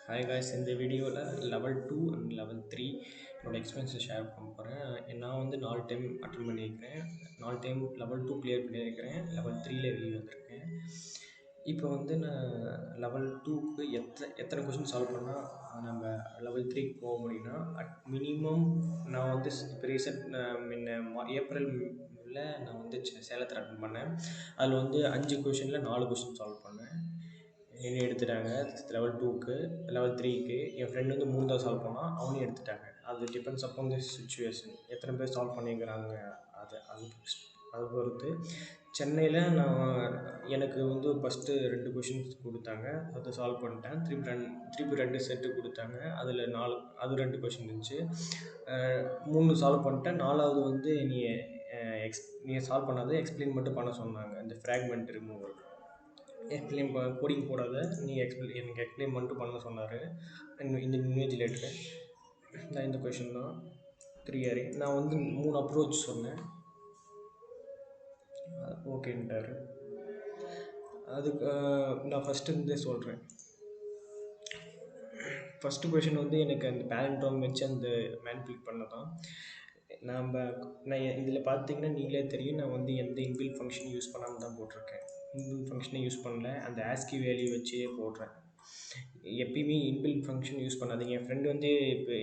Hi guys, இந்த வீடியோவில் level 2 and level 3 என்னோடய எக்ஸ்பீரியன்ஸை ஷேர் பண்ண போகிறேன். நான் வந்து 4 டைம் அட்டன் பண்ணியிருக்கிறேன். 4 டைம் லெவல் 2 கிளியர் பண்ணியிருக்கிறேன். லெவல் 3ல வெளியே வந்திருக்கேன். இப்போ வந்து நான் லெவல் 2க்கு எத்தனை கொஷின் சால்வ் பண்ணால் நம்ம லெவல் 3க்கு போக முடியும்னா, மினிமம் நான் வந்து இப்போ ரீசெண்ட் ஏப்ரலில் நான் வந்து சேலத்தில் அட்டன் பண்ணேன். அதில் வந்து 5 கொஷினில் 4 கொஷின் சால்வ் பண்ணேன். என்னை எடுத்துட்டாங்க லெவல் 2க்கு. லெவல் 3க்கு என் ஃப்ரெண்டு வந்து 3 தான் சால்வ் பண்ணான், அவனையும் எடுத்துட்டாங்க. அது டிபெண்ட்ஸ் அப்பான் தி சுச்சுவேஷன், எத்தனை பேர் சால்வ் பண்ணிக்கிறாங்க அது பொறுத்து. சென்னையில் எனக்கு வந்து ஃபஸ்ட்டு 2 கொஷின்ஸ் கொடுத்தாங்க, அதை சால்வ் பண்ணிட்டேன். திருப்பி 2 செட்டு கொடுத்தாங்க, அதில் 4 அது 2 கொஷின் இருந்துச்சு. 3 சால்வ் பண்ணிட்டேன். 4வது வந்து நீ சால்வ் பண்ணாத, எக்ஸ்பிளைன் மட்டும் பண்ண சொன்னாங்க. இந்த ஃப்ராக்மெண்ட் ரிமூவல் எக்ஸ்பிளைன் கோடிங் போடாத, நீ எனக்கு எக்ஸ்பிளைன் மட்டும் பண்ண சொன்னார். இந்த இன்விஜிலேட்டரு நான் இந்த கொஷின் தான் 3 ஏரி நான் வந்து 3 அப்ரோச் சொன்னேன், ஓகேன்ட்டார். அதுக்கு நான் ஃபஸ்ட்டு இருந்தே சொல்கிறேன். ஃபஸ்ட்டு கொஷின் வந்து எனக்கு அந்த பேலண்ட்ரோம் வச்சு அந்த மேனிபுலேட் பண்ண தான். நான் இதில் பார்த்தீங்கன்னா நீங்களே தெரியும், நான் வந்து எந்த இன்பில்ட் ஃபங்க்ஷன் யூஸ் பண்ணாமல் தான் போட்டிருக்கேன். இன்பில்ட் ஃபங்க்ஷனை யூஸ் பண்ணல, அந்த ஆஸ்கி வேல்யூ வச்சே போடுறேன். எப்பயுமே இன்பில்ட் ஃபங்க்ஷன் யூஸ் பண்ணாதீங்க. என் ஃப்ரெண்டு வந்து இப்போ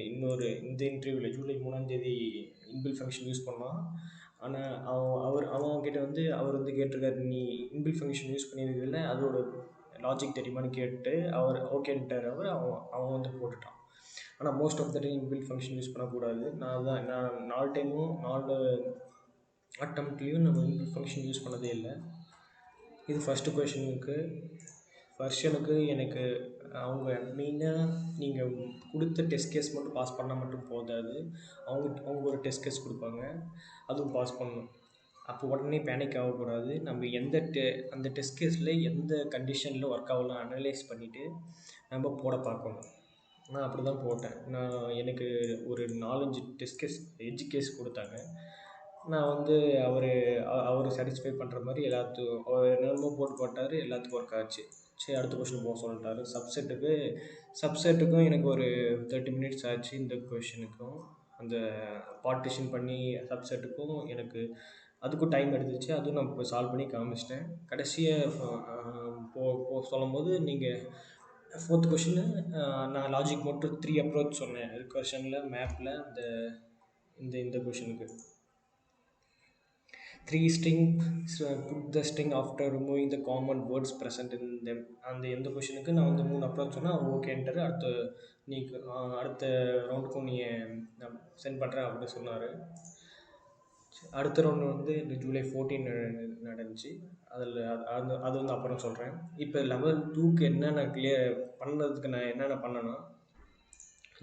இந்த இன்டர்வியூவில் ஜூலை 3ஆம் இன்பில்ட் ஃபங்க்ஷன் யூஸ் பண்ணான். ஆனால் அவன்கிட்ட வந்து அவர் வந்து கேட்டிருக்காரு, நீ இன்பில்ட் ஃபங்க்ஷன் யூஸ் பண்ணியிருக்கிறதுல அதோட லாஜிக் தெரியுமான்னு கேட்டு அவர் ஓகேன்ட்டார். அவன் வந்து போட்டுட்டான். ஆனால் most of the time inbuilt function use பண்ணக்கூடாது. நான் 4 டைமும் 4 அட்டம்ப்ட்லேயும் நம்ம இன்பில்ட் ஃபங்க்ஷன் யூஸ் பண்ணதே இல்லை. இது ஃபஸ்ட்டு கொஷனுக்கு. வெர்ஷனுக்கு எனக்கு அவங்க மெயினாக நீங்கள் கொடுத்த டெஸ்ட் கேஸ் மட்டும் பாஸ் பண்ணால் மட்டும் போதாது. அவங்க ஒரு டெஸ்ட் கேஸ் கொடுப்பாங்க, அதுவும் பாஸ் பண்ணணும். அப்போ உடனே பேனிக் ஆகக்கூடாது. நம்ம அந்த டெஸ்ட் கேஸில் எந்த கண்டிஷனில் ஒர்க் ஆகலாம் அனலைஸ் பண்ணிவிட்டு நம்ம போட பார்க்கணும். நான் அப்படி தான் போட்டேன். எனக்கு ஒரு 4-5 டெஸ்ட் கேஸ் எட்ஜ் கேஸ் கொடுத்தாங்க. நான் வந்து அவர் சாட்டிஸ்ஃபை பண்ணுற மாதிரி எல்லாத்துக்கும் அவர் என்னென்னமோ போட்டார், எல்லாத்துக்கும் ஒர்க் ஆச்சு. சரி, அடுத்த கொஷின் போக சொல்லிட்டாரு. சப்செட்டுக்கும் எனக்கு ஒரு 30 மினிட்ஸ் ஆச்சு. இந்த கொஷினுக்கும் அந்த பார்ட்டிஷன் பண்ணி சப்செட்டுக்கும் எனக்கு அதுக்கும் டைம் எடுத்துச்சு. அதுவும் நான் இப்போ சால்வ் பண்ணி காமிச்சிட்டேன். கடைசியாக சொல்லும் போது நீங்கள் 4th கொஷின் நான் லாஜிக் மட்டும் 3 அப்ரோச் சொன்னேன். ரிகர்ஷனில், மேப்பில், இந்த கொஷினுக்கு 3 string put the string after removing the common words present in them. அந்த எந்த கொஷினுக்கு நான் வந்து 3 அப்ரோச் சொன்னால் அவர் ஓகேன்ட்டார். அடுத்த ரவுண்டுக்கும் நீ நான் சென்ட் பண்ணுறேன் அப்படின்னு சொன்னார். அடுத்த ரவுண்டு வந்து இந்த ஜூலை 14 நடந்துச்சு. அது வந்து அப்புறம் சொல்கிறேன். இப்போ லெவல் 2க்கு என்னென்ன கிளியர் பண்ணுறதுக்கு நான் என்னென்ன பண்ணேன்னா,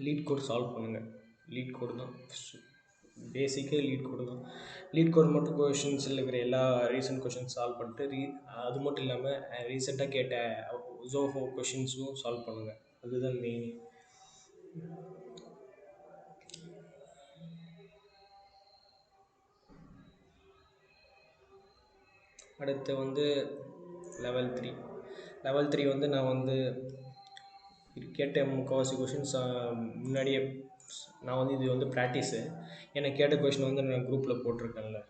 லீட் கோட் சால்வ் பண்ணுங்கள். லீட் கோடு தான் பேசிக்கே, லீட் கோடு தான். லீட் கோடு மட்டும் கொஷின்ஸில் இருக்கிற எல்லா ரீசன்ட் கொஷின்ஸ் சால்வ் பண்ணிட்டு அது மட்டும் இல்லாமல் ரீசெண்டாக கேட்ட ஜோஹோ கொஷின்ஸும் சால்வ் பண்ணுங்கள். அதுதான் மெயின். அடுத்து வந்து லெவல் 3 வந்து நான் வந்து கேட்ட முக்கால்வாசி கொஷின்ஸ் முன்னாடியே நான் வந்து இது வந்து ப்ராக்டிஸு. எனக்கு கேட்ட கொஷின் வந்து நான் குரூப்பில் போட்டிருக்கேன்ல.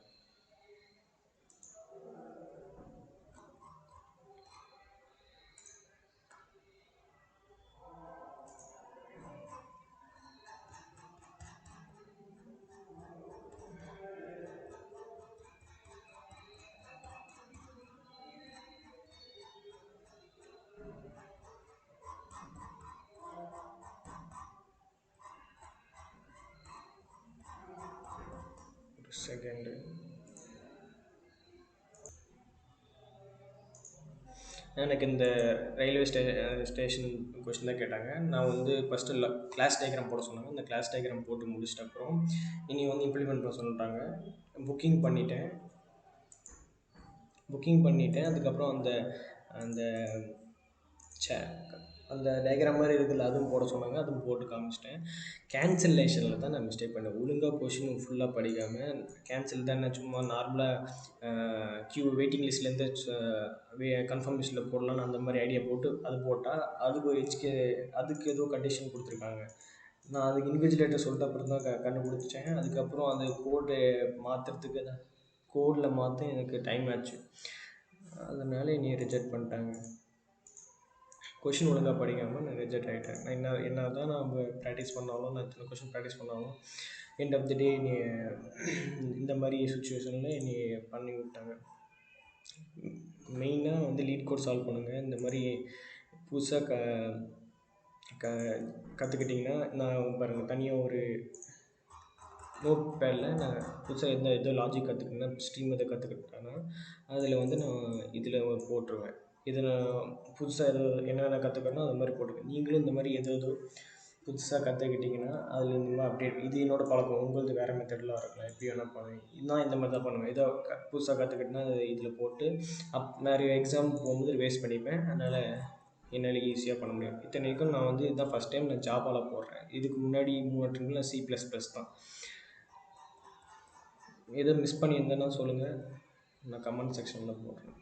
செகண்டு எனக்கு இந்த ரயில்வே ஸ்டேஷன் கொஷின் தான் கேட்டாங்க. நான் வந்து ஃபஸ்ட்டு கிளாஸ் டயக்ராம் போட சொன்னாங்க. இந்த கிளாஸ் டயக்ராம் போட்டு முடிச்சிட்ட அப்புறம் இனி வந்து இம்ப்ளிமெண்ட் பண்ண சொல்லிட்டாங்க. புக்கிங் பண்ணிட்டேன். அதுக்கப்புறம் அந்த அந்த டயக்ராம் மாதிரி இருக்குல்ல, அதுவும் போட சொன்னாங்க. அதுவும் போட்டு காமிச்சிட்டேன். கேன்சலேஷனில் தான் நான் மிஸ்டேக் பண்ணேன். ஒழுங்காக கொஷின் ஃபுல்லாக படிக்காமல் கேன்சல் தான். நான் சும்மா நார்மலாக வெயிட்டிங் லிஸ்ட்லேருந்து கன்ஃபார்ம் லிஸ்ட்டில் போடலான்னு அந்த மாதிரி ஐடியா போட்டு அது போட்டால் அதுக்கு ஒரு அதுக்கு ஏதோ கண்டிஷன் கொடுத்துருக்காங்க. நான் அதுக்கு இன்விஜிலேட்டர் சொல்லிட்டு அப்புறம் தான் கண்டுபிடிச்சேன். அதுக்கப்புறம் அந்த கோடு மாற்றுறதுக்கு கோடில் மாற்ற எனக்கு டைம் ஆச்சு. அதனால என்னை ரிஜெக்ட் பண்ணிட்டாங்க. கொஷின் ஒழுங்காக படிக்காமல் நான் ரிஜெக்ட் ஆகிட்டேன். நான் என்ன தான் நான் ப்ராக்டிஸ் பண்ணாலும், நான் இத்தனை கொஷின் ப்ராக்டிஸ் பண்ணாலும் எண்ட் ஆஃப் தி டே என்னை இந்த மாதிரி சுச்சுவேஷனில் என்னை பண்ணி விட்டாங்க. மெயினாக வந்து லீட் கோட் சால்வ் பண்ணுங்கள். இந்த மாதிரி புதுசாக கற்றுக்கிட்டிங்கன்னா, நான் பாருங்கள் தனியாக ஒரு நோட் பேடில் நான் புதுசாக எதோ லாஜிக் கற்றுக்கிட்டேன்னா, ஸ்ட்ரீம் எதை கற்றுக்கிட்டேன்னா அதில் வந்து நான் இதில் போட்டுருவேன். இதில் புதுசாக ஏதோ என்னென்ன கற்றுக்கணும் அது மாதிரி போட்டுருவேன். நீங்களும் இந்த மாதிரி ஏதோ புதுசாக கற்றுக்கிட்டிங்கன்னா அதில் இந்த மாதிரி அப்டேட். இது என்னோடய பழக்கம். உங்களது வேறு மெத்தடெலாம் இருக்கலாம், எப்படி வேணால் பண்ணுவேன். நான் இந்த மாதிரி தான் பண்ணுவேன். ஏதோ புதுசாக கற்றுக்கிட்டேன்னா அது இதில் போட்டு நிறைய எக்ஸாம் போகும்போது வேஸ்ட் பண்ணிப்பேன். அதனால் என்னால் ஈஸியாக பண்ண முடியும். இத்தனைக்கும் நான் வந்து இதுதான் ஃபஸ்ட் டைம் நான் ஜாவாவில் போடுறேன். இதுக்கு முன்னாடி 3 அட்டெம்ப்டில் நான் C++ தான். எதுவும் மிஸ் பண்ணியிருந்தேன்னா சொல்லுங்கள், நான் கமெண்ட் செக்ஷனில் போடுறேன்.